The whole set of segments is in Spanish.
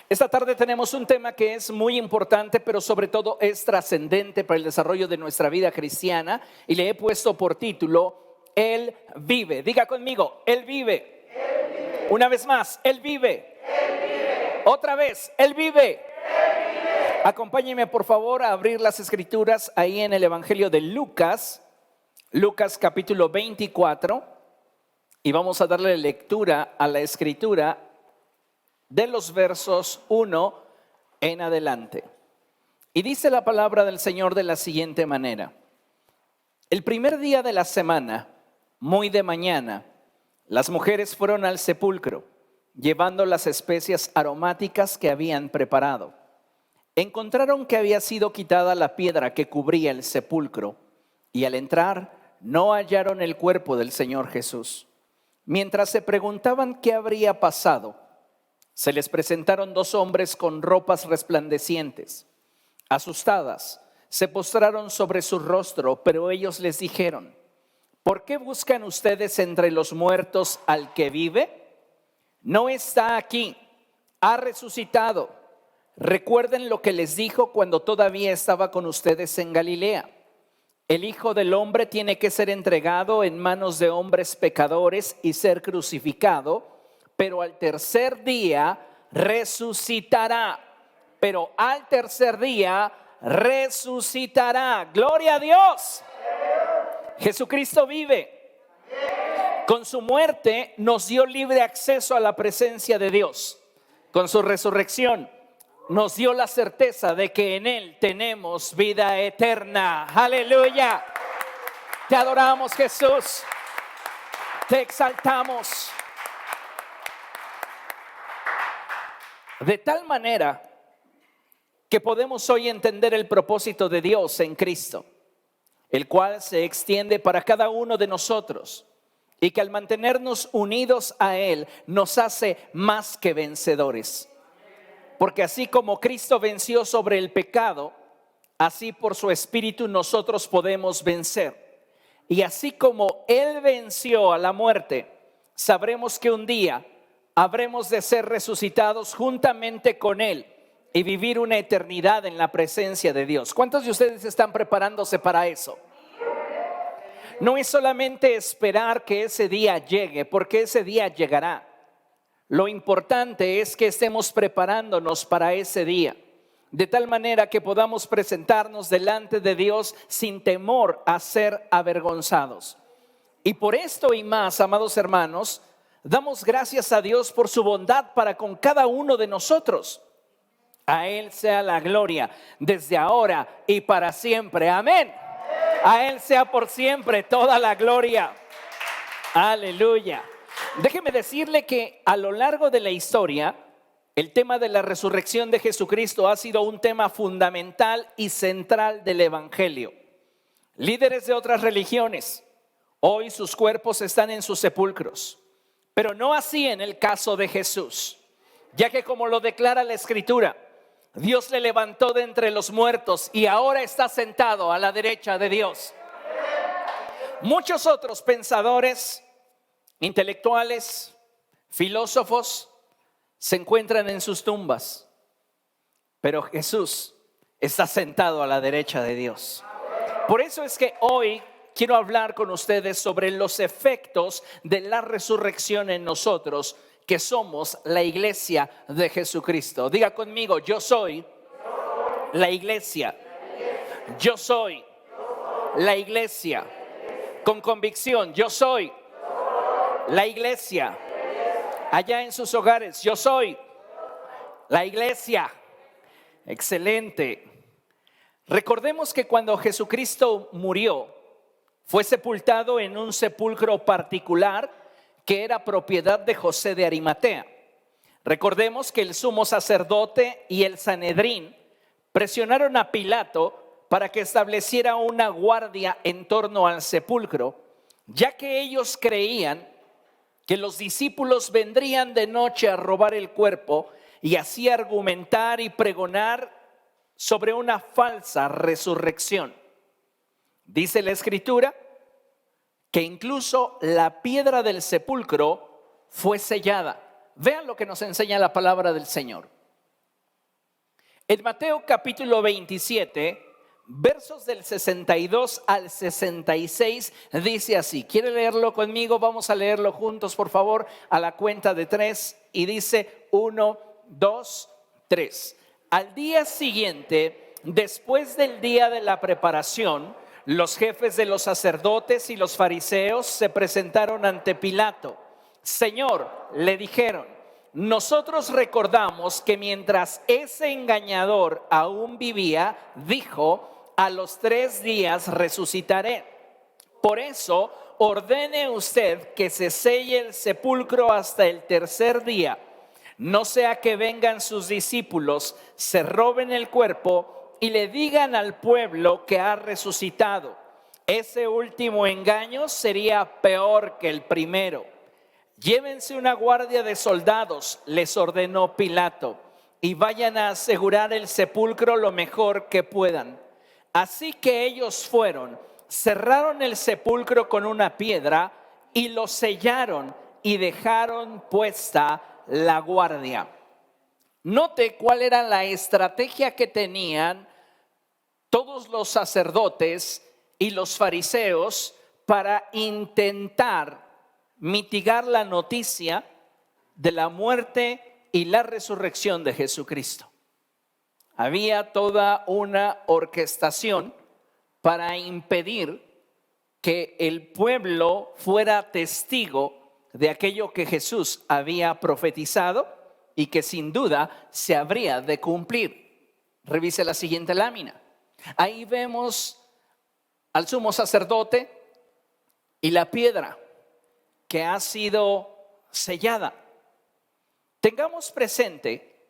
Esta tarde tenemos un tema que es muy importante, pero sobre todo es trascendente para el desarrollo de nuestra vida cristiana, y le he puesto por título, Él vive. Diga conmigo, Él vive. Él vive. Una vez más, Él vive. Él vive. Otra vez, Él vive. Él vive. Acompáñenme por favor a abrir las escrituras ahí en el Evangelio de Lucas, Lucas capítulo 24, y vamos a darle lectura a la escritura de los versos 1 en adelante. Y dice la palabra del Señor de la siguiente manera: el primer día de la semana, muy de mañana, las mujeres fueron al sepulcro, llevando las especias aromáticas que habían preparado. Encontraron que había sido quitada la piedra que cubría el sepulcro, y al entrar no hallaron el cuerpo del Señor Jesús. Mientras se preguntaban qué habría pasado, se les presentaron dos hombres con ropas resplandecientes. Asustadas, se postraron sobre su rostro, pero ellos les dijeron: ¿por qué buscan ustedes entre los muertos al que vive? No está aquí, ha resucitado. Recuerden lo que les dijo cuando todavía estaba con ustedes en Galilea. El Hijo del Hombre tiene que ser entregado en manos de hombres pecadores y ser crucificado, pero al tercer día resucitará. Pero al tercer día resucitará. ¡Gloria a Dios! Jesucristo vive. Con su muerte nos dio libre acceso a la presencia de Dios. Con su resurrección nos dio la certeza de que en Él tenemos vida eterna. ¡Aleluya! Te adoramos, Jesús. Te exaltamos. De tal manera que podemos hoy entender el propósito de Dios en Cristo, el cual se extiende para cada uno de nosotros, y que al mantenernos unidos a Él nos hace más que vencedores. Porque así como Cristo venció sobre el pecado, así por su Espíritu nosotros podemos vencer. Y así como Él venció a la muerte, sabremos que un día habremos de ser resucitados juntamente con Él y vivir una eternidad en la presencia de Dios. ¿Cuántos de ustedes están preparándose para eso? No es solamente esperar que ese día llegue, porque ese día llegará. Lo importante es que estemos preparándonos para ese día, de tal manera que podamos presentarnos delante de Dios sin temor a ser avergonzados. Y por esto y más, amados hermanos, damos gracias a Dios por su bondad para con cada uno de nosotros. A Él sea la gloria desde ahora y para siempre. Amén. A Él sea por siempre toda la gloria. Aleluya. Déjeme decirle que a lo largo de la historia, el tema de la resurrección de Jesucristo ha sido un tema fundamental y central del Evangelio. Líderes de otras religiones, hoy sus cuerpos están en sus sepulcros, pero no así en el caso de Jesús, ya que como lo declara la Escritura, Dios le levantó de entre los muertos y ahora está sentado a la derecha de Dios. Muchos otros pensadores, intelectuales, filósofos se encuentran en sus tumbas, pero Jesús está sentado a la derecha de Dios. Por eso es que hoy quiero hablar con ustedes sobre los efectos de la resurrección en nosotros, que somos la iglesia de Jesucristo. Diga conmigo: yo soy la iglesia. Yo soy la iglesia. Con convicción: yo soy la iglesia. Allá en sus hogares: yo soy la iglesia. Excelente. Recordemos que cuando Jesucristo murió, fue sepultado en un sepulcro particular que era propiedad de José de Arimatea. Recordemos que el sumo sacerdote y el Sanedrín presionaron a Pilato para que estableciera una guardia en torno al sepulcro, ya que ellos creían que los discípulos vendrían de noche a robar el cuerpo y así argumentar y pregonar sobre una falsa resurrección. Dice la Escritura que incluso la piedra del sepulcro fue sellada. Vean lo que nos enseña la palabra del Señor. En Mateo capítulo 27, versos del 62 al 66, dice así. ¿Quiere leerlo conmigo? Vamos a leerlo juntos, por favor, a la cuenta de 3. Y dice 1, 2, 3. Al día siguiente, después del día de la preparación, los jefes de los sacerdotes y los fariseos se presentaron ante Pilato. Señor, le dijeron, nosotros recordamos que mientras ese engañador aún vivía, dijo, a los 3 días resucitaré. Por eso, ordene usted que se selle el sepulcro hasta el 3er día. No sea que vengan sus discípulos, se roben el cuerpo y le digan al pueblo que ha resucitado. Ese último engaño sería peor que el primero. Llévense una guardia de soldados, les ordenó Pilato, y vayan a asegurar el sepulcro lo mejor que puedan. Así que ellos fueron, cerraron el sepulcro con una piedra y lo sellaron y dejaron puesta la guardia. Note cuál era la estrategia que tenían todos los sacerdotes y los fariseos para intentar mitigar la noticia de la muerte y la resurrección de Jesucristo. Había toda una orquestación para impedir que el pueblo fuera testigo de aquello que Jesús había profetizado y que sin duda se habría de cumplir. Revise la siguiente lámina. Ahí vemos al sumo sacerdote y la piedra que ha sido sellada. Tengamos presente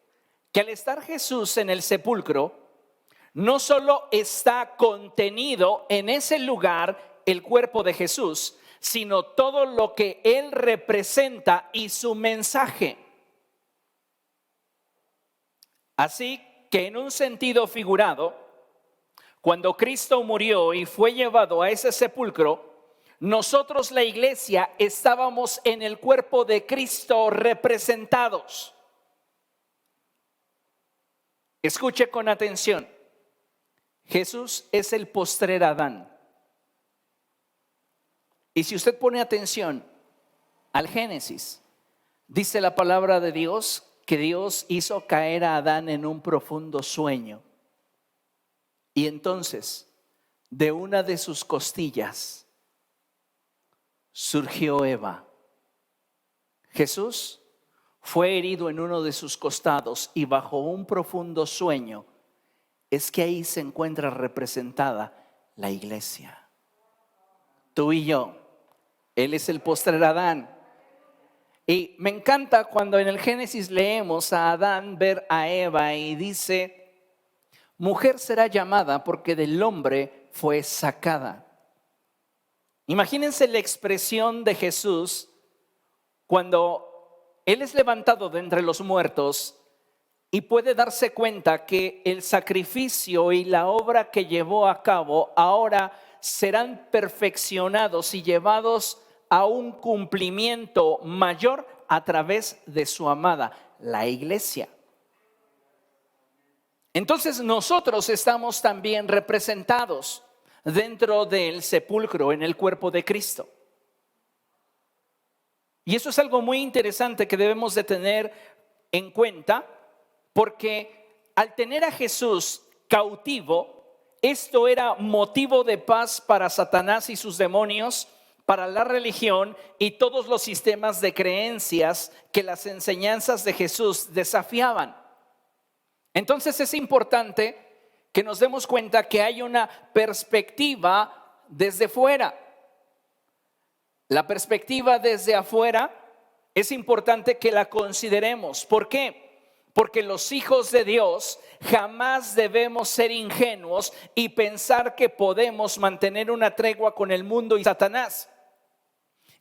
que al estar Jesús en el sepulcro, no solo está contenido en ese lugar el cuerpo de Jesús, sino todo lo que Él representa y su mensaje. Así que en un sentido figurado, cuando Cristo murió y fue llevado a ese sepulcro, nosotros, la iglesia, estábamos en el cuerpo de Cristo representados. Escuche con atención. Jesús es el postrer Adán. Y si usted pone atención al Génesis, dice la palabra de Dios que Dios hizo caer a Adán en un profundo sueño. Y entonces, de una de sus costillas surgió Eva. Jesús fue herido en uno de sus costados y bajo un profundo sueño es que ahí se encuentra representada la iglesia. Tú y yo, Él es el postrer Adán. Y me encanta cuando en el Génesis leemos a Adán ver a Eva y dice, mujer será llamada porque del hombre fue sacada. Imagínense la expresión de Jesús cuando Él es levantado de entre los muertos y puede darse cuenta que el sacrificio y la obra que llevó a cabo ahora serán perfeccionados y llevados a un cumplimiento mayor a través de su amada, la iglesia. Entonces nosotros estamos también representados dentro del sepulcro, en el cuerpo de Cristo. Y eso es algo muy interesante que debemos de tener en cuenta, porque al tener a Jesús cautivo, esto era motivo de paz para Satanás y sus demonios, para la religión y todos los sistemas de creencias que las enseñanzas de Jesús desafiaban. Entonces es importante que nos demos cuenta que hay una perspectiva desde fuera. La perspectiva desde afuera es importante que la consideremos. ¿Por qué? Porque los hijos de Dios jamás debemos ser ingenuos y pensar que podemos mantener una tregua con el mundo y Satanás.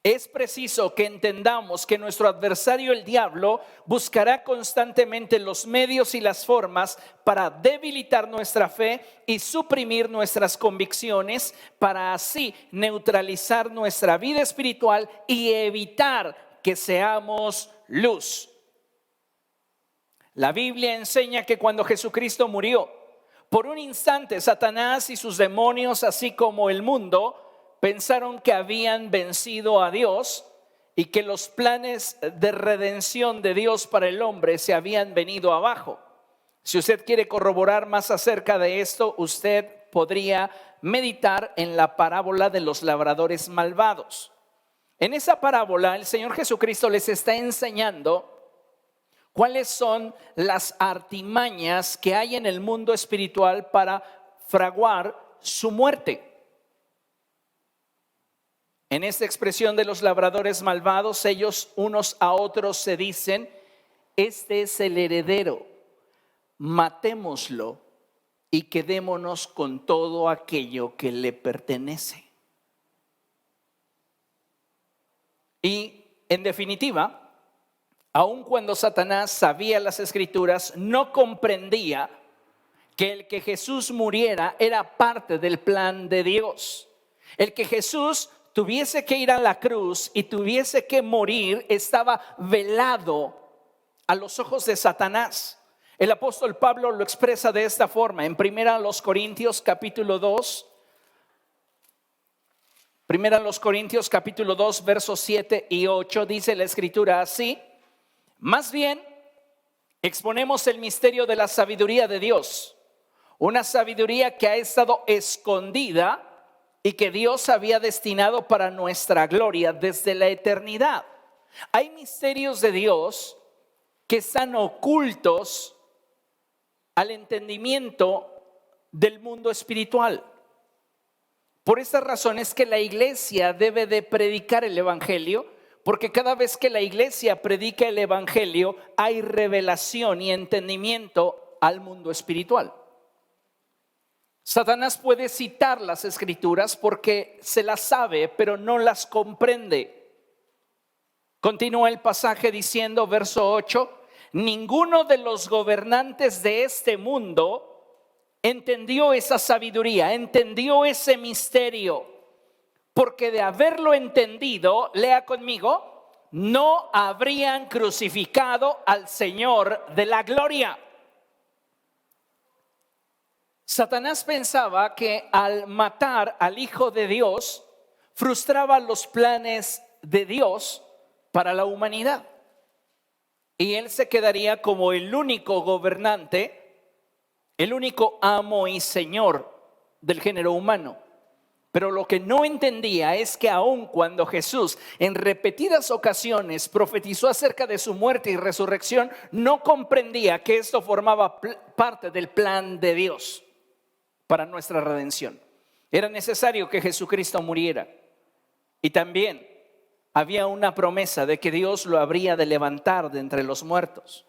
Es preciso que entendamos que nuestro adversario, el diablo, buscará constantemente los medios y las formas para debilitar nuestra fe y suprimir nuestras convicciones, para así neutralizar nuestra vida espiritual y evitar que seamos luz. La Biblia enseña que cuando Jesucristo murió, por un instante Satanás y sus demonios, así como el mundo, pensaron que habían vencido a Dios y que los planes de redención de Dios para el hombre se habían venido abajo. Si usted quiere corroborar más acerca de esto, usted podría meditar en la parábola de los labradores malvados. En esa parábola, el Señor Jesucristo les está enseñando cuáles son las artimañas que hay en el mundo espiritual para fraguar su muerte. En esta expresión de los labradores malvados, ellos unos a otros se dicen: este es el heredero, matémoslo y quedémonos con todo aquello que le pertenece. Y en definitiva, aun cuando Satanás sabía las Escrituras, no comprendía que el que Jesús muriera era parte del plan de Dios. El que Jesús tuviese que ir a la cruz y tuviese que morir estaba velado a los ojos de Satanás. El apóstol Pablo lo expresa de esta forma en 1 Corintios capítulo 2. 1 Corintios capítulo 2 versos 7 y 8 dice la Escritura así: más bien exponemos el misterio de la sabiduría de Dios, una sabiduría que ha estado escondida y que Dios había destinado para nuestra gloria desde la eternidad. Hay misterios de Dios que están ocultos al entendimiento del mundo espiritual. Por esta razón es que la iglesia debe de predicar el evangelio, porque cada vez que la iglesia predica el evangelio hay revelación y entendimiento al mundo espiritual. Satanás puede citar las escrituras porque se las sabe, pero no las comprende. Continúa el pasaje diciendo, verso 8: ninguno de los gobernantes de este mundo entendió esa sabiduría, entendió ese misterio, porque de haberlo entendido, lea conmigo, no habrían crucificado al Señor de la gloria. Satanás pensaba que al matar al Hijo de Dios, frustraba los planes de Dios para la humanidad. Y él se quedaría como el único gobernante, el único amo y señor del género humano. Pero lo que no entendía es que aun cuando Jesús en repetidas ocasiones profetizó acerca de su muerte y resurrección, no comprendía que esto formaba parte del plan de Dios para nuestra redención. Era necesario que Jesucristo muriera. Y también había una promesa de que Dios lo habría de levantar de entre los muertos.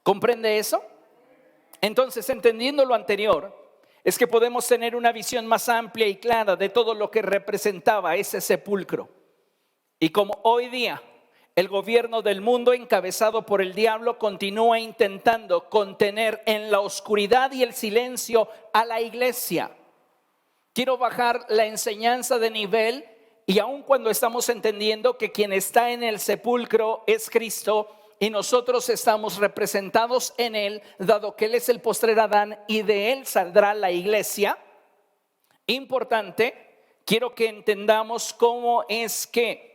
¿Comprende eso? Entonces, entendiendo lo anterior, es que podemos tener una visión más amplia y clara de todo lo que representaba ese sepulcro. Y como hoy día el gobierno del mundo, encabezado por el diablo, continúa intentando contener en la oscuridad y el silencio a la iglesia. Quiero bajar la enseñanza de nivel, y aun cuando estamos entendiendo que quien está en el sepulcro es Cristo y nosotros estamos representados en él, dado que él es el postrer Adán y de él saldrá la iglesia, importante, quiero que entendamos cómo es que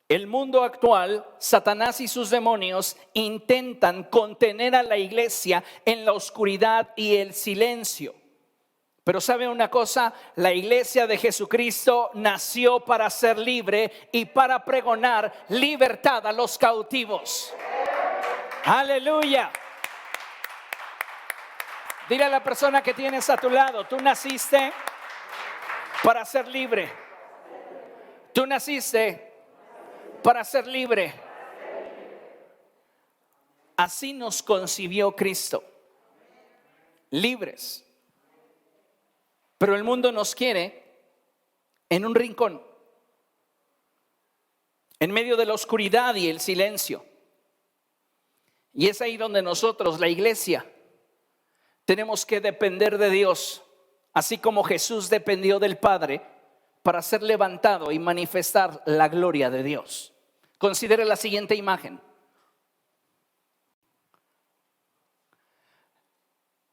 el mundo actual, Satanás y sus demonios intentan contener a la iglesia en la oscuridad y el silencio. Pero ¿sabe una cosa? La iglesia de Jesucristo nació para ser libre y para pregonar libertad a los cautivos. Aleluya. Dile a la persona que tienes a tu lado: tú naciste para ser libre. Tú naciste para ser libre. Así nos concibió Cristo, libres. Pero el mundo nos quiere en un rincón, en medio de la oscuridad y el silencio. Y es ahí donde nosotros, la iglesia, tenemos que depender de Dios, así como Jesús dependió del Padre para ser levantado y manifestar la gloria de Dios. Considere la siguiente imagen.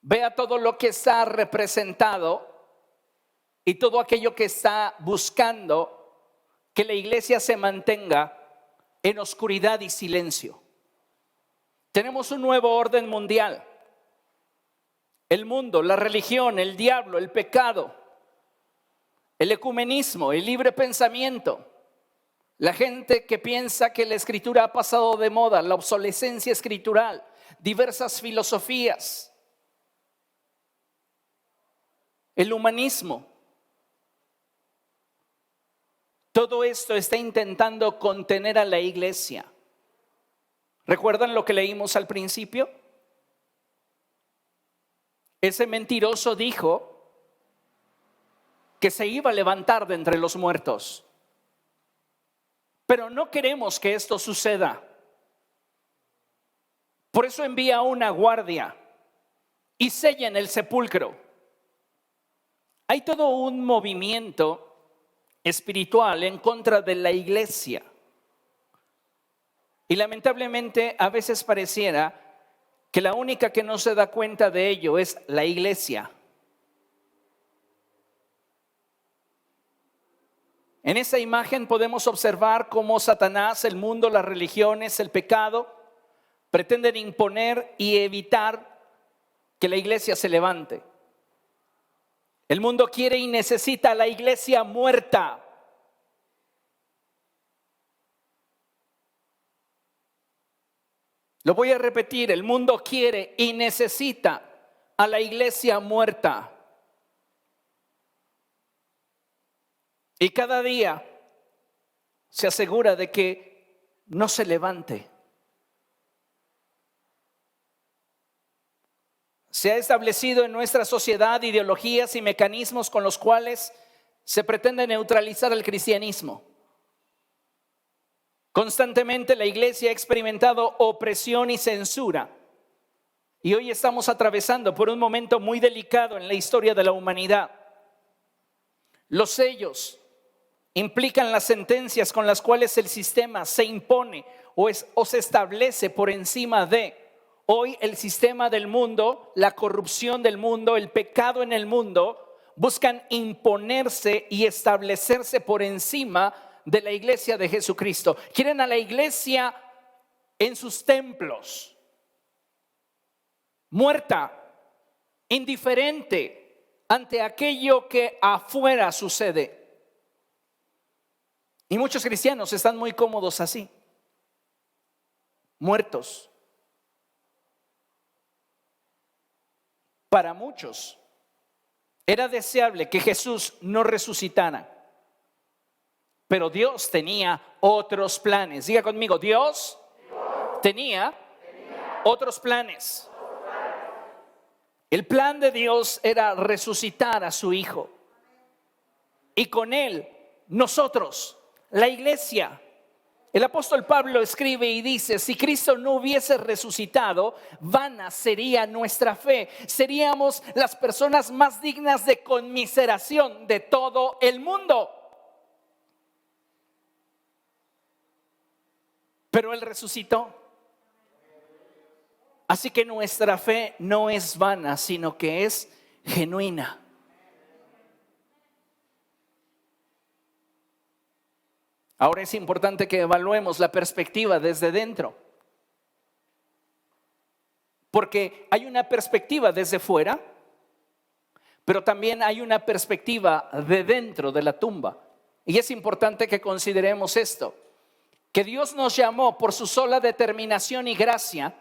vea todo lo que está representado y todo aquello que está buscando que la iglesia se mantenga en oscuridad y silencio. Tenemos un nuevo orden mundial. El mundo, la religión, el diablo, el pecado, el ecumenismo, el libre pensamiento, la gente que piensa que la escritura ha pasado de moda, la obsolescencia escritural, diversas filosofías, el humanismo. Todo esto está intentando contener a la iglesia. ¿Recuerdan lo que leímos al principio? Ese mentiroso dijo que se iba a levantar de entre los muertos. Pero no queremos que esto suceda. Por eso envía una guardia y sellan el sepulcro. Hay todo un movimiento espiritual en contra de la iglesia. Y lamentablemente a veces pareciera que la única que no se da cuenta de ello es la iglesia. En esa imagen podemos observar cómo Satanás, el mundo, las religiones, el pecado, pretenden imponer y evitar que la iglesia se levante. El mundo quiere y necesita a la iglesia muerta. Lo voy a repetir, el mundo quiere y necesita a la iglesia muerta. Y cada día se asegura de que no se levante. Se ha establecido en nuestra sociedad ideologías y mecanismos con los cuales se pretende neutralizar el cristianismo. Constantemente la iglesia ha experimentado opresión y censura. Y hoy estamos atravesando por un momento muy delicado en la historia de la humanidad. Los sellos implican las sentencias con las cuales el sistema se impone o se establece por encima de. Hoy el sistema del mundo, la corrupción del mundo, el pecado en el mundo, buscan imponerse y establecerse por encima de la iglesia de Jesucristo. Quieren a la iglesia en sus templos, muerta, indiferente ante aquello que afuera sucede. Y muchos cristianos están muy cómodos así, muertos. Para muchos era deseable que Jesús no resucitara, pero Dios tenía otros planes. Diga conmigo, Dios tenía otros planes. El plan de Dios era resucitar a su Hijo. Y con Él, nosotros, la iglesia. El apóstol Pablo escribe y dice, si Cristo no hubiese resucitado, vana sería nuestra fe. Seríamos las personas más dignas de conmiseración de todo el mundo. Pero Él resucitó. Así que nuestra fe no es vana, sino que es genuina. Ahora es importante que evaluemos la perspectiva desde dentro. Porque hay una perspectiva desde fuera, pero también hay una perspectiva de dentro de la tumba. Y es importante que consideremos esto, que Dios nos llamó por su sola determinación y gracia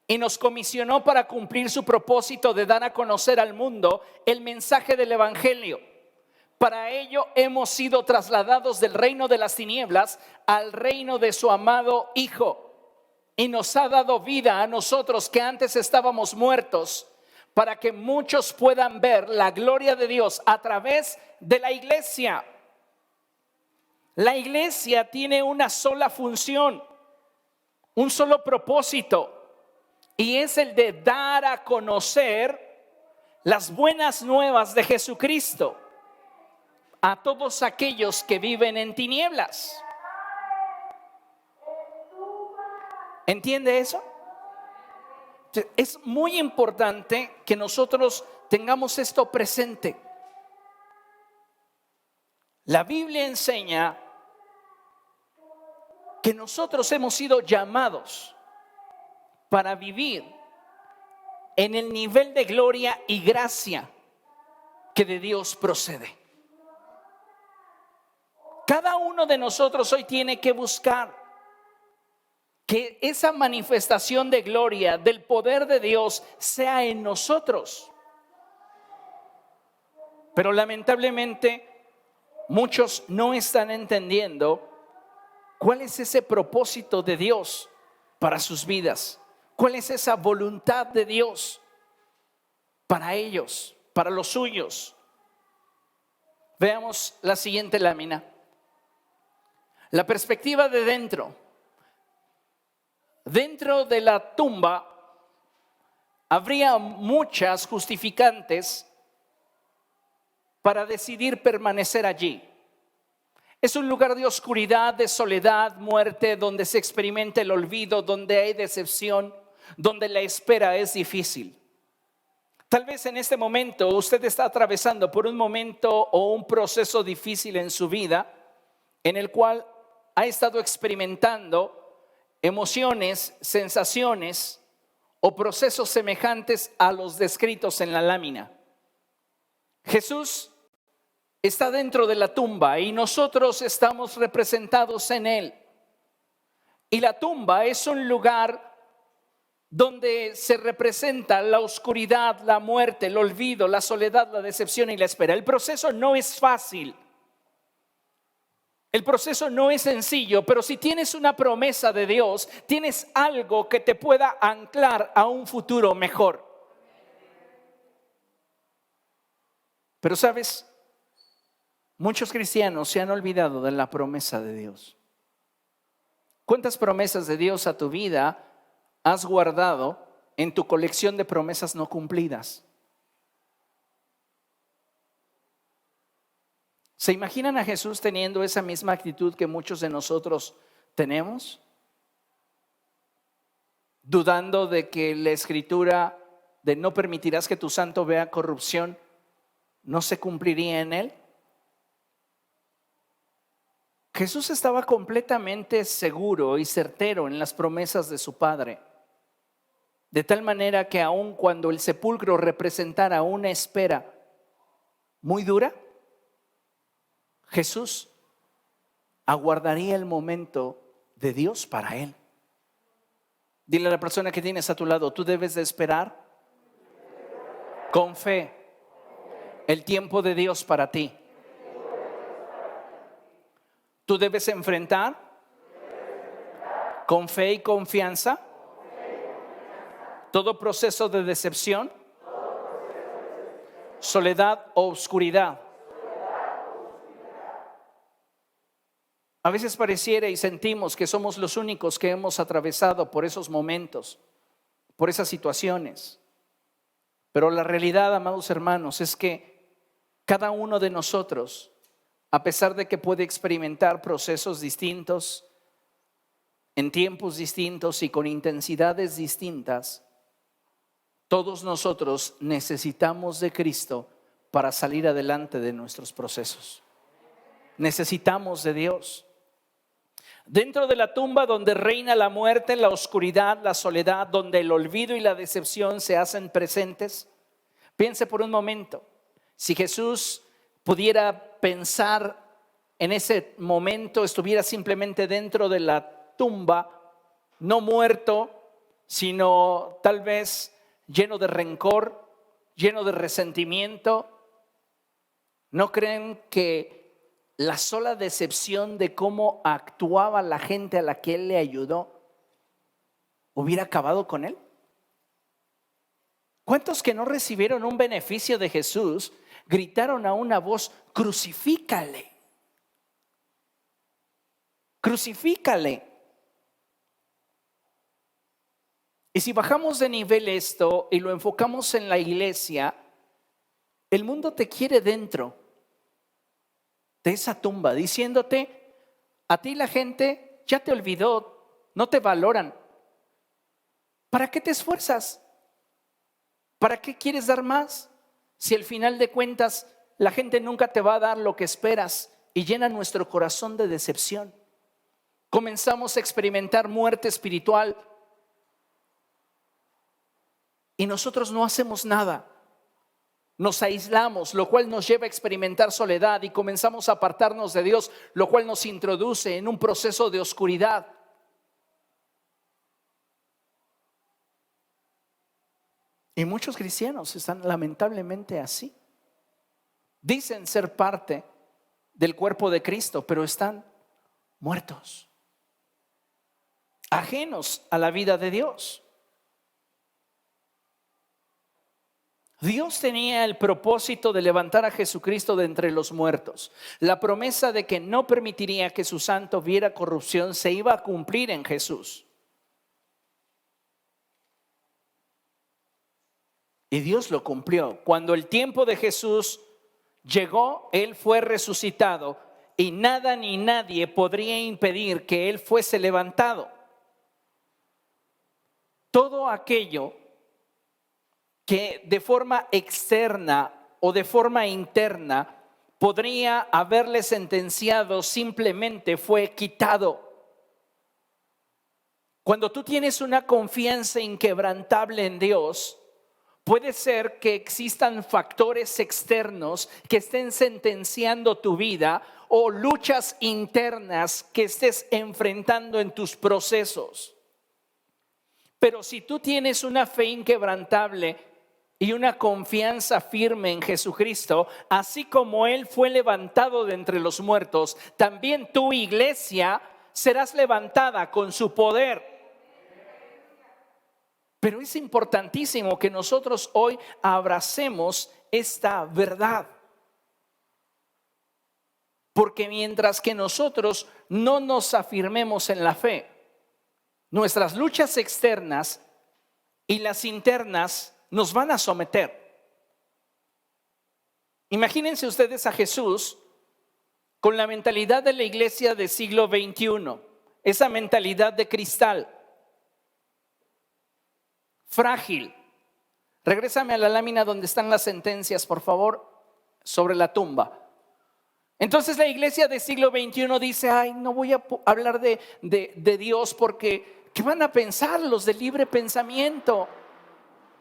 y nos comisionó para cumplir su propósito de dar a conocer al mundo el mensaje del evangelio. Para ello hemos sido trasladados del reino de las tinieblas al reino de su amado Hijo. Y nos ha dado vida a nosotros que antes estábamos muertos, para que muchos puedan ver la gloria de Dios a través de la iglesia. La iglesia tiene una sola función, un solo propósito, y es el de dar a conocer las buenas nuevas de Jesucristo a todos aquellos que viven en tinieblas. ¿Entiende eso? Es muy importante que nosotros tengamos esto presente. La Biblia enseña que nosotros hemos sido llamados para vivir en el nivel de gloria y gracia que de Dios procede. Cada uno de nosotros hoy tiene que buscar que esa manifestación de gloria, del poder de Dios, sea en nosotros. Pero lamentablemente muchos no están entendiendo cuál es ese propósito de Dios para sus vidas. ¿Cuál es esa voluntad de Dios para ellos, para los suyos? Veamos la siguiente lámina. La perspectiva de dentro. Dentro de la tumba habría muchas justificantes para decidir permanecer allí. Es un lugar de oscuridad, de soledad, muerte, donde se experimenta el olvido, donde hay decepción, donde la espera es difícil. Tal vez en este momento usted está atravesando por un momento o un proceso difícil en su vida, en el cual ha estado experimentando emociones, sensaciones o procesos semejantes a los descritos en la lámina. Jesús está dentro de la tumba y nosotros estamos representados en él. Y la tumba es un lugar donde se representa la oscuridad, la muerte, el olvido, la soledad, la decepción y la espera. El proceso no es fácil. El proceso no es sencillo, pero si tienes una promesa de Dios, tienes algo que te pueda anclar a un futuro mejor. Pero sabes, muchos cristianos se han olvidado de la promesa de Dios. ¿Cuántas promesas de Dios a tu vida has guardado en tu colección de promesas no cumplidas? ¿Se imaginan a Jesús teniendo esa misma actitud que muchos de nosotros tenemos? Dudando de que la escritura de no permitirás que tu santo vea corrupción no se cumpliría en él. Jesús estaba completamente seguro y certero en las promesas de su Padre, de tal manera que aun cuando el sepulcro representara una espera muy dura, Jesús aguardaría el momento de Dios para él. Dile a la persona que tienes a tu lado, tú debes de esperar con fe el tiempo de Dios para ti. Tú debes enfrentar con fe y confianza todo proceso de decepción, soledad o oscuridad. A veces pareciera y sentimos que somos los únicos que hemos atravesado por esos momentos, por esas situaciones. Pero la realidad, amados hermanos, es que cada uno de nosotros, a pesar de que puede experimentar procesos distintos, en tiempos distintos y con intensidades distintas, todos nosotros necesitamos de Cristo para salir adelante de nuestros procesos. Necesitamos de Dios. Dentro de la tumba donde reina la muerte, la oscuridad, la soledad, donde el olvido y la decepción se hacen presentes, piense por un momento, si Jesús pudiera pensar en ese momento, estuviera simplemente dentro de la tumba, no muerto, sino tal vez lleno de rencor, lleno de resentimiento. ¿No creen que la sola decepción de cómo actuaba la gente a la que él le ayudó hubiera acabado con él? ¿Cuántos que no recibieron un beneficio de Jesús gritaron a una voz, crucifícale? Crucifícale. Y si bajamos de nivel esto y lo enfocamos en la iglesia, el mundo te quiere dentro de esa tumba, diciéndote, a ti la gente ya te olvidó, no te valoran. ¿Para qué te esfuerzas? ¿Para qué quieres dar más? Si al final de cuentas la gente nunca te va a dar lo que esperas y llena nuestro corazón de decepción. Comenzamos a experimentar muerte espiritual y nosotros no hacemos nada. Nos aislamos, lo cual nos lleva a experimentar soledad y comenzamos a apartarnos de Dios, lo cual nos introduce en un proceso de oscuridad. Y muchos cristianos están lamentablemente así. Dicen ser parte del cuerpo de Cristo, pero están muertos, ajenos a la vida de Dios. Dios tenía el propósito de levantar a Jesucristo de entre los muertos. La promesa de que no permitiría que su santo viera corrupción se iba a cumplir en Jesús. Y Dios lo cumplió. Cuando el tiempo de Jesús llegó, Él fue resucitado y nada ni nadie podría impedir que Él fuese levantado. Todo aquello que de forma externa o de forma interna podría haberle sentenciado, simplemente fue quitado. Cuando tú tienes una confianza inquebrantable en Dios, puede ser que existan factores externos que estén sentenciando tu vida o luchas internas que estés enfrentando en tus procesos. Pero si tú tienes una fe inquebrantable y una confianza firme en Jesucristo, así como Él fue levantado de entre los muertos, también tu iglesia serás levantada con su poder. Pero es importantísimo que nosotros hoy abracemos esta verdad. Porque mientras que nosotros no nos afirmemos en la fe, nuestras luchas externas y las internas nos van a someter. Imagínense ustedes a Jesús con la mentalidad de la iglesia del siglo XXI, esa mentalidad de cristal, frágil. Regrésame a la lámina donde están las sentencias, por favor, sobre la tumba. Entonces la iglesia del siglo XXI dice: ay, no voy a hablar de Dios porque ¿qué van a pensar los de libre pensamiento?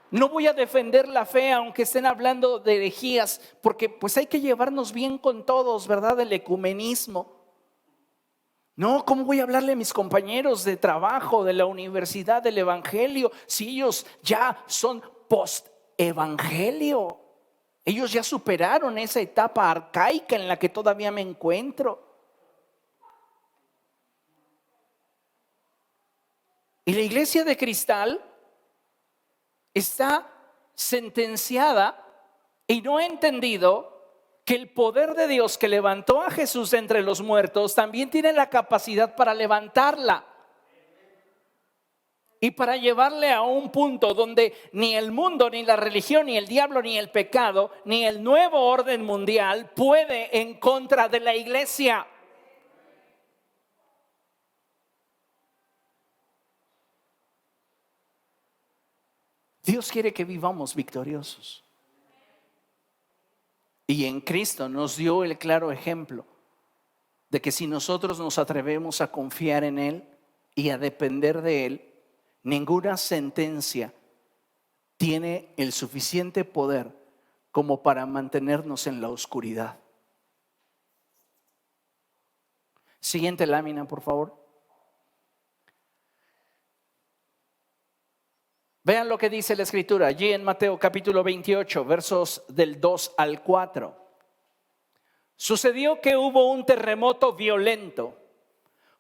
No voy a defender la fe aunque estén hablando de herejías, porque pues hay que llevarnos bien con todos, ¿verdad? El ecumenismo. No, ¿cómo voy a hablarle a mis compañeros de trabajo, de la universidad, del evangelio, si ellos ya son post-evangelio? Ellos ya superaron esa etapa arcaica en la que todavía me encuentro. Y la iglesia de cristal está sentenciada y no ha entendido que el poder de Dios que levantó a Jesús de entre los muertos también tiene la capacidad para levantarla y para llevarle a un punto donde ni el mundo, ni la religión, ni el diablo, ni el pecado, ni el nuevo orden mundial puede en contra de la iglesia. Dios quiere que vivamos victoriosos. Y en Cristo nos dio el claro ejemplo de que si nosotros nos atrevemos a confiar en Él y a depender de Él, ninguna sentencia tiene el suficiente poder como para mantenernos en la oscuridad. Siguiente lámina, por favor. Vean lo que dice la escritura allí en Mateo capítulo 28, versos del 2 al 4. Sucedió que hubo un terremoto violento,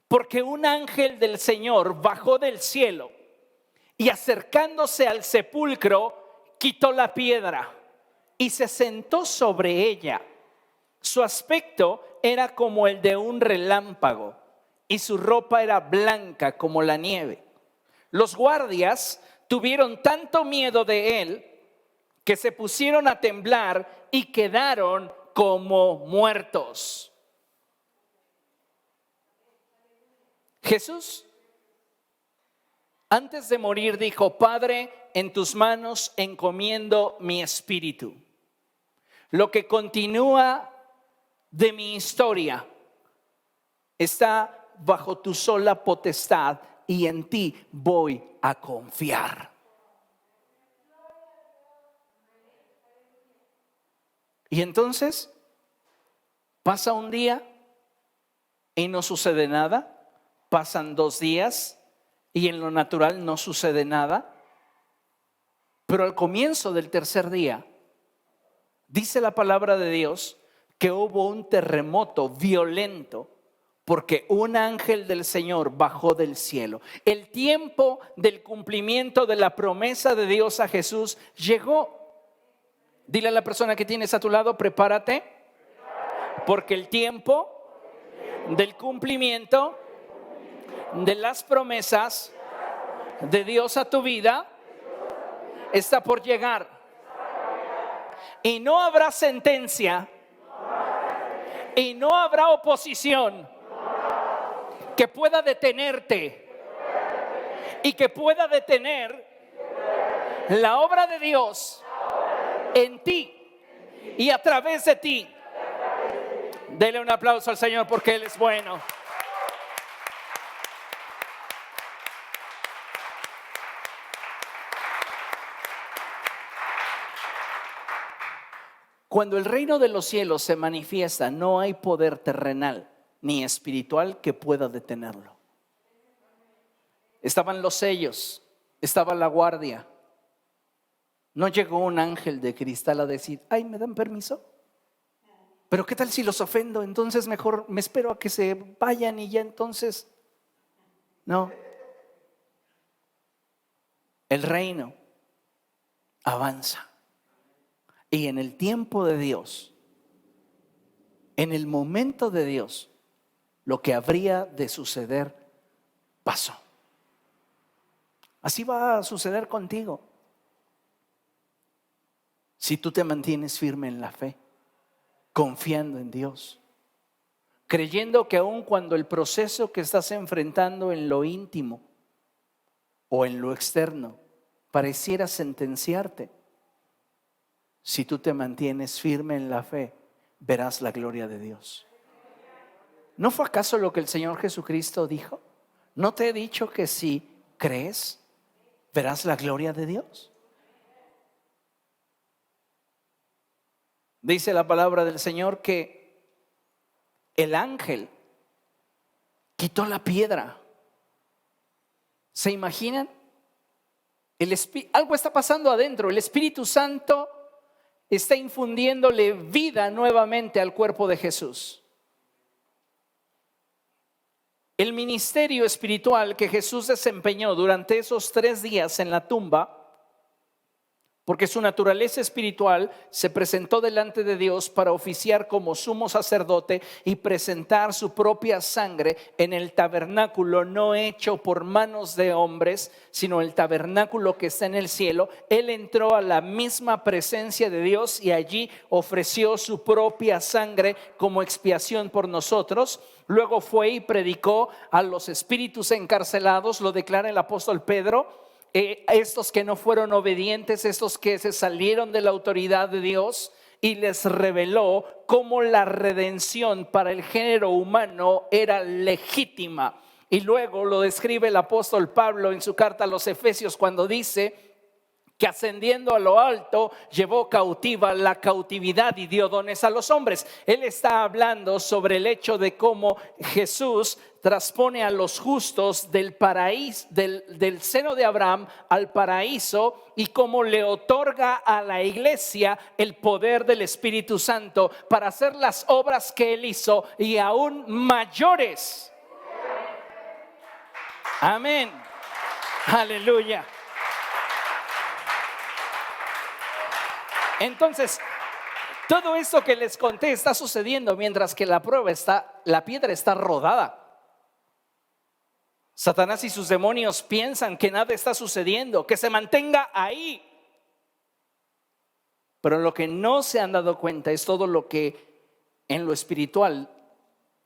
porque un ángel del Señor bajó del cielo y acercándose al sepulcro, quitó la piedra y se sentó sobre ella. Su aspecto era como el de un relámpago y su ropa era blanca como la nieve. Los guardias tuvieron tanto miedo de él que se pusieron a temblar y quedaron como muertos. Jesús Antes de morir dijo: Padre, en tus manos encomiendo mi espíritu. Lo que continúa de mi historia está bajo tu sola potestad y en ti voy a confiar. Y entonces pasa un día y no sucede nada. Pasan 2 días y en lo natural no sucede nada. Pero al comienzo del 3er día, dice la palabra de Dios que hubo un terremoto violento porque un ángel del Señor bajó del cielo. El tiempo del cumplimiento de la promesa de Dios a Jesús llegó. Dile a la persona que tienes a tu lado: prepárate, porque el tiempo del cumplimiento de las promesas de Dios a tu vida está por llegar. Y no habrá sentencia y no habrá oposición que pueda detenerte y que pueda detener la obra de Dios en ti y a través de ti. Dele un aplauso al Señor porque Él es bueno. Cuando el reino de los cielos se manifiesta, no hay poder terrenal ni espiritual que pueda detenerlo. Estaban los sellos, estaba la guardia. No llegó un ángel de cristal a decir: ay, ¿me dan permiso? Pero ¿qué tal si los ofendo? Entonces mejor me espero a que se vayan y ya entonces. No. El reino avanza. Y en el tiempo de Dios, en el momento de Dios, lo que habría de suceder pasó. Así va a suceder contigo. Si tú te mantienes firme en la fe, confiando en Dios, creyendo que aun cuando el proceso que estás enfrentando en lo íntimo o en lo externo pareciera sentenciarte, si tú te mantienes firme en la fe, verás la gloria de Dios. ¿No fue acaso lo que el Señor Jesucristo dijo? ¿No te he dicho que si crees, verás la gloria de Dios? Dice la palabra del Señor que el ángel quitó la piedra. ¿Se imaginan? Algo está pasando adentro. El Espíritu Santo está infundiéndole vida nuevamente al cuerpo de Jesús. El ministerio espiritual que Jesús desempeñó durante esos 3 días en la tumba, porque su naturaleza espiritual se presentó delante de Dios para oficiar como sumo sacerdote y presentar su propia sangre en el tabernáculo no hecho por manos de hombres, sino el tabernáculo que está en el cielo. Él entró a la misma presencia de Dios y allí ofreció su propia sangre como expiación por nosotros. Luego fue y predicó a los espíritus encarcelados, lo declara el apóstol Pedro. Estos que no fueron obedientes, estos que se salieron de la autoridad de Dios, y les reveló cómo la redención para el género humano era legítima. Y luego lo describe el apóstol Pablo en su carta a los Efesios cuando dice que ascendiendo a lo alto llevó cautiva la cautividad y dio dones a los hombres. Él está hablando sobre el hecho de cómo Jesús transpone a los justos del paraíso, del seno de Abraham al paraíso, y cómo le otorga a la iglesia el poder del Espíritu Santo para hacer las obras que Él hizo y aún mayores. Amén. Aleluya. Entonces, todo esto que les conté está sucediendo mientras que la piedra está rodada. Satanás y sus demonios piensan que nada está sucediendo, que se mantenga ahí. Pero lo que no se han dado cuenta es todo lo que en lo espiritual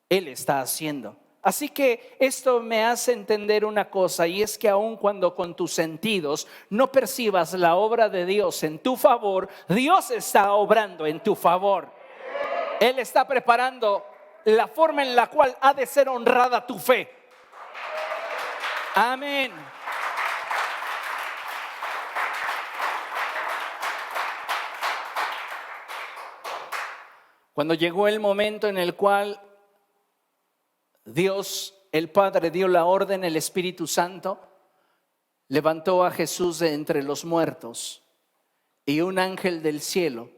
Él está haciendo Así que esto me hace entender una cosa, y es que aun cuando con tus sentidos no percibas la obra de Dios en tu favor, Dios está obrando en tu favor. Él está preparando la forma en la cual ha de ser honrada tu fe. Amén. Cuando llegó el momento en el cual Dios, el Padre, dio la orden, el Espíritu Santo levantó a Jesús de entre los muertos, y un ángel del cielo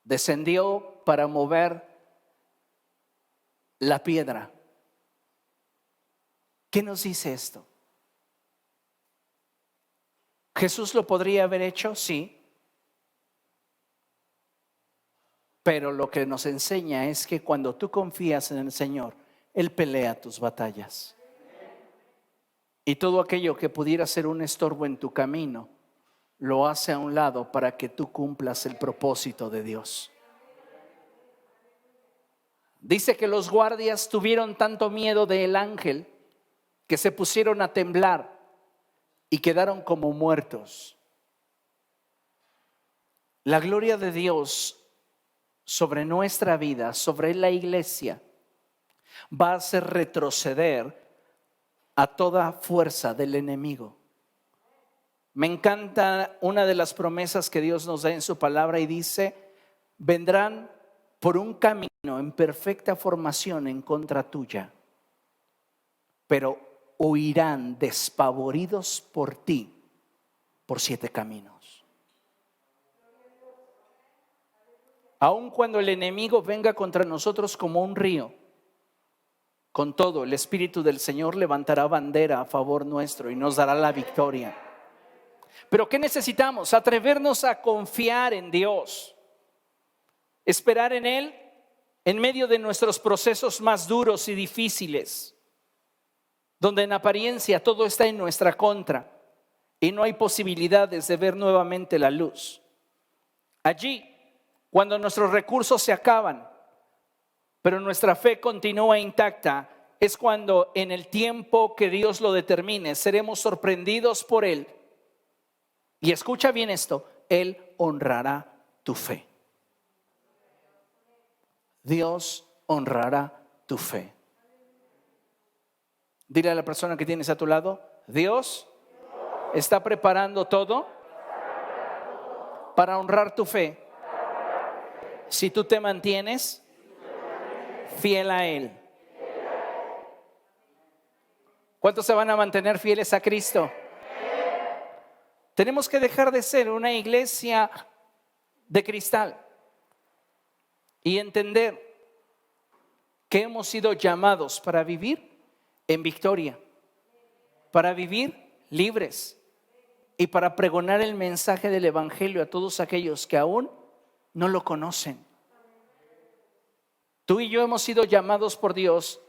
descendió para mover la piedra. ¿Qué nos dice esto? ¿Jesús lo podría haber hecho? Sí. Pero lo que nos enseña es que cuando tú confías en el Señor, Él pelea tus batallas. Y todo aquello que pudiera ser un estorbo en tu camino, lo hace a un lado para que tú cumplas el propósito de Dios. Dice que los guardias tuvieron tanto miedo del ángel que se pusieron a temblar y quedaron como muertos. La gloria de Dios sobre nuestra vida, sobre la iglesia, va a hacer retroceder a toda fuerza del enemigo. Me encanta una de las promesas que Dios nos da en su palabra, y dice: vendrán por un camino en perfecta formación en contra tuya, pero huirán despavoridos por ti por 7 caminos. Aun cuando el enemigo venga contra nosotros como un río, con todo, el Espíritu del Señor levantará bandera a favor nuestro y nos dará la victoria. Pero ¿qué necesitamos? Atrevernos a confiar en Dios, esperar en Él en medio de nuestros procesos más duros y difíciles, donde en apariencia todo está en nuestra contra y no hay posibilidades de ver nuevamente la luz. Allí, cuando nuestros recursos se acaban, pero nuestra fe continúa intacta, es cuando en el tiempo que Dios lo determine seremos sorprendidos por Él. Y escucha bien esto: Él honrará tu fe. Dios honrará tu fe. Dile a la persona que tienes a tu lado: Dios está preparando todo para honrar tu fe, si tú te mantienes fiel a Él. ¿Cuántos se van a mantener fieles a Cristo? Tenemos que dejar de ser una iglesia de cristal y entender que hemos sido llamados para vivir en victoria, para vivir libres y para pregonar el mensaje del Evangelio a todos aquellos que aún no lo conocen. Tú y yo hemos sido llamados por Dios,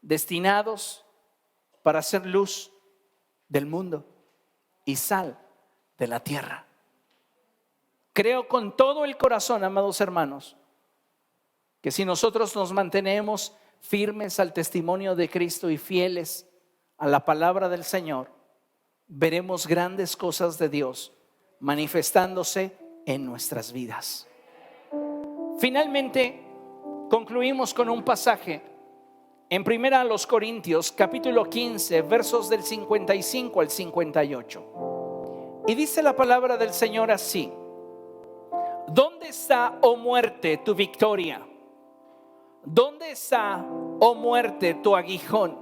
destinados para ser luz del mundo y sal de la tierra. Creo con todo el corazón, amados hermanos, que si nosotros nos mantenemos firmes al testimonio de Cristo y fieles a la palabra del Señor, veremos grandes cosas de Dios manifestándose en nuestras vidas. Finalmente, concluimos con un pasaje en 1 Corintios capítulo 15, versos del 55 al 58. Y dice la palabra del Señor así: ¿dónde está, oh muerte, tu victoria? ¿Dónde está, oh muerte, tu aguijón?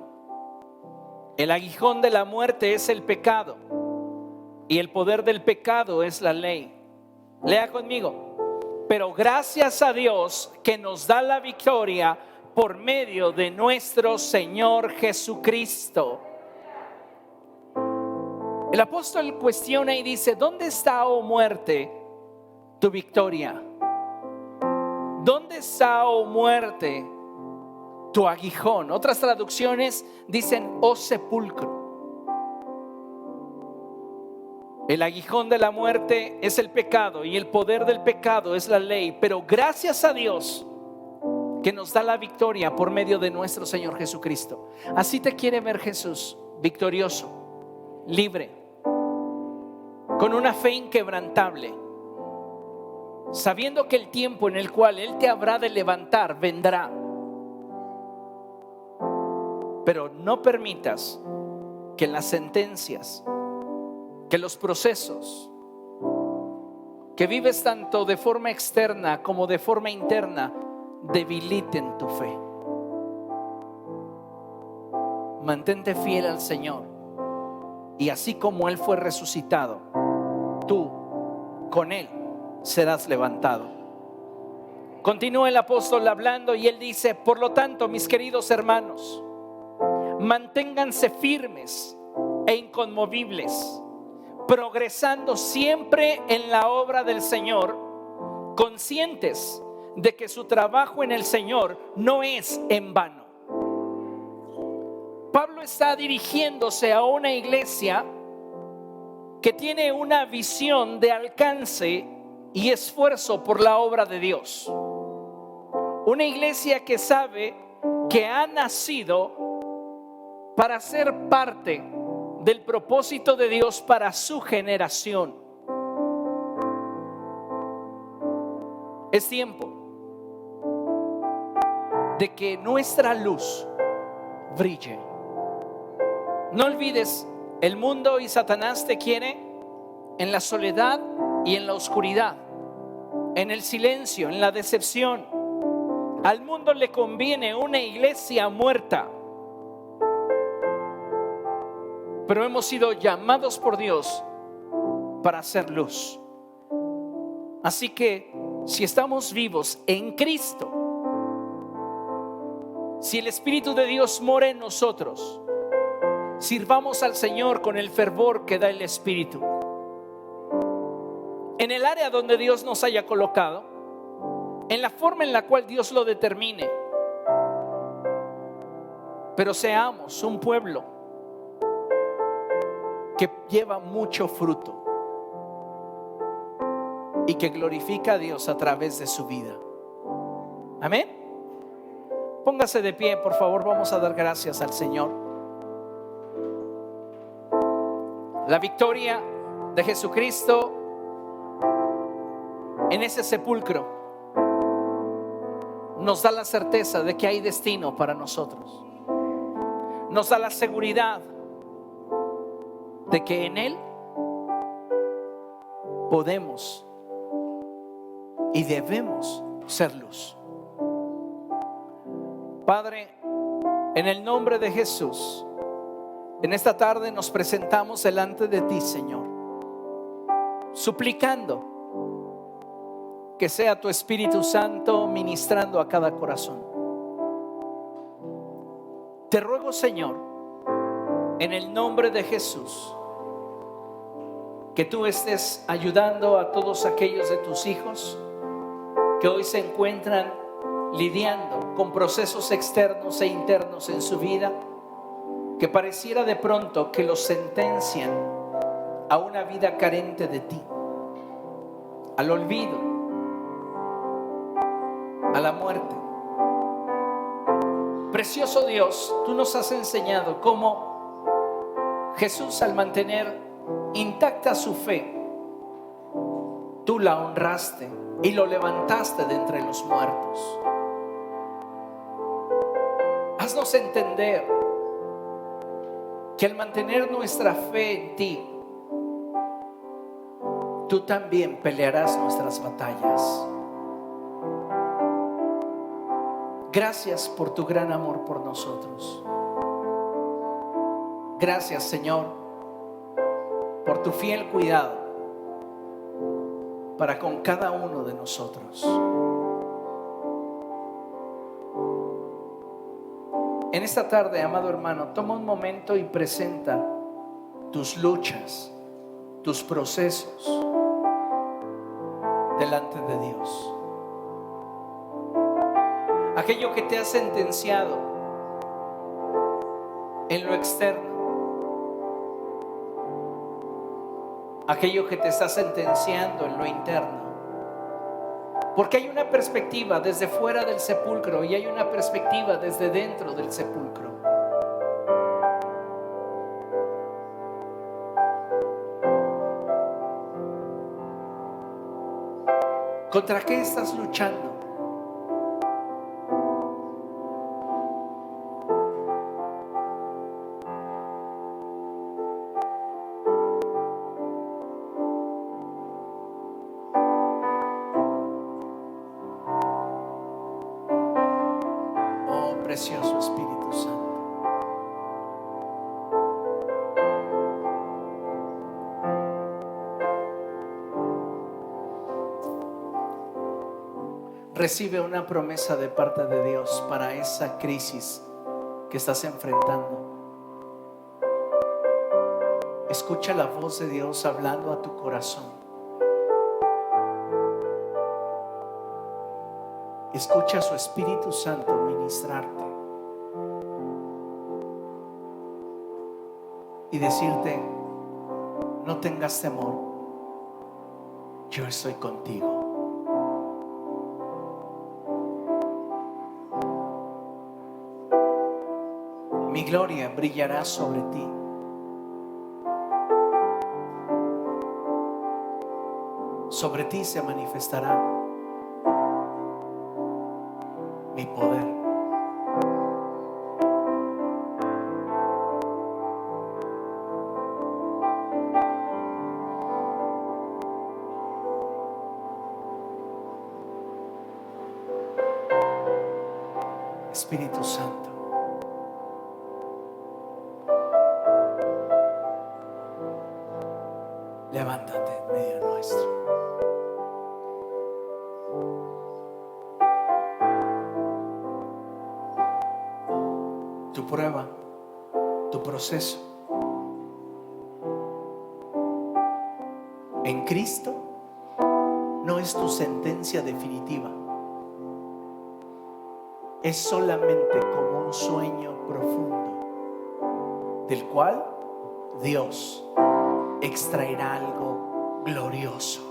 El aguijón de la muerte es el pecado, y el poder del pecado es la ley. Lea conmigo: pero gracias a Dios que nos da la victoria por medio de nuestro Señor Jesucristo. El apóstol cuestiona y dice: ¿dónde está, oh muerte, tu victoria? ¿Dónde está, oh muerte, tu aguijón? Otras traducciones dicen: oh sepulcro. El aguijón de la muerte es el pecado y el poder del pecado es la ley. Pero gracias a Dios que nos da la victoria por medio de nuestro Señor Jesucristo. Así te quiere ver Jesús, victorioso, libre, con una fe inquebrantable, sabiendo que el tiempo en el cual Él te habrá de levantar vendrá. Pero no permitas que las sentencias, que los procesos que vives tanto de forma externa como de forma interna debiliten tu fe. Mantente fiel al Señor, y así como Él fue resucitado, tú con Él serás levantado. Continúa el apóstol hablando y él dice: por lo tanto, mis queridos hermanos, manténganse firmes e inconmovibles, progresando siempre en la obra del Señor, conscientes de que su trabajo en el Señor no es en vano. Pablo está dirigiéndose a una iglesia que tiene una visión de alcance y esfuerzo por la obra de Dios. Una iglesia que sabe que ha nacido para ser parte del propósito de Dios para su generación. Es tiempo de que nuestra luz brille. No olvides, el mundo y Satanás te quiere en la soledad y en la oscuridad, en el silencio, en la decepción. Al mundo le conviene una iglesia muerta, pero hemos sido llamados por Dios para hacer luz. Así que si estamos vivos en Cristo, si el Espíritu de Dios mora en nosotros, sirvamos al Señor con el fervor que da el Espíritu. En el área donde Dios nos haya colocado, en la forma en la cual Dios lo determine, pero seamos un pueblo que lleva mucho fruto y que glorifica a Dios a través de su vida. Amén. Póngase de pie, por favor. Vamos a dar gracias al Señor. La victoria de Jesucristo en ese sepulcro nos da la certeza de que hay destino para nosotros. Nos da la seguridad de que en Él podemos y debemos ser luz. Padre, en el nombre de Jesús, en esta tarde nos presentamos delante de ti, Señor, suplicando que sea tu Espíritu Santo ministrando a cada corazón. Te ruego, Señor, en el nombre de Jesús, que tú estés ayudando a todos aquellos de tus hijos que hoy se encuentran lidiando con procesos externos e internos en su vida, que pareciera de pronto que los sentencian a una vida carente de ti, al olvido, a la muerte. Precioso Dios, tú nos has enseñado cómo Jesús, al mantener intacta su fe, tú la honraste y lo levantaste de entre los muertos. Haznos entender que al mantener nuestra fe en ti, tú también pelearás nuestras batallas. Gracias por tu gran amor por nosotros. Gracias, Señor, por tu fiel cuidado para con cada uno de nosotros. En esta tarde, amado hermano, toma un momento y presenta tus luchas, tus procesos delante de Dios. Aquello que te ha sentenciado en lo externo, aquello que te está sentenciando en lo interno, Porque hay una perspectiva desde fuera del sepulcro y hay una perspectiva desde dentro del sepulcro. ¿Contra qué estás luchando? Oh, precioso Espíritu Santo. Recibe una promesa de parte de Dios para esa crisis que estás enfrentando. Escucha la voz de Dios hablando a tu corazón. Escucha a su Espíritu Santo ministrarte y decirte: no tengas temor, yo estoy contigo. Mi gloria brillará sobre ti. Sobre ti se manifestará mi poder. Espíritu Santo, levántate en medio nuestro. Tu prueba, tu proceso en Cristo no es tu sentencia definitiva. Es solamente como un sueño profundo del cual Dios extraerá algo glorioso.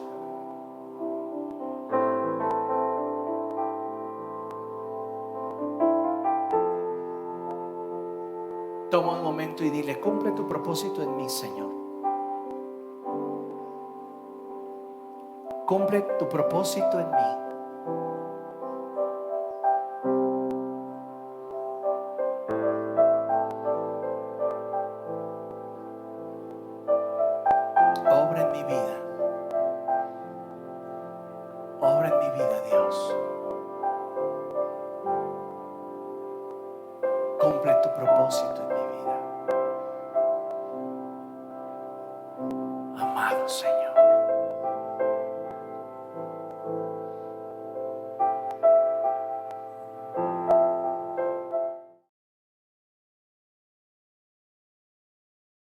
Toma un momento y dile: cumple tu propósito en mí, Señor. Cumple tu propósito en mí. Obra en mi vida. Obra en mi vida, Dios. Cumple tu propósito en mi vida. Amado Señor.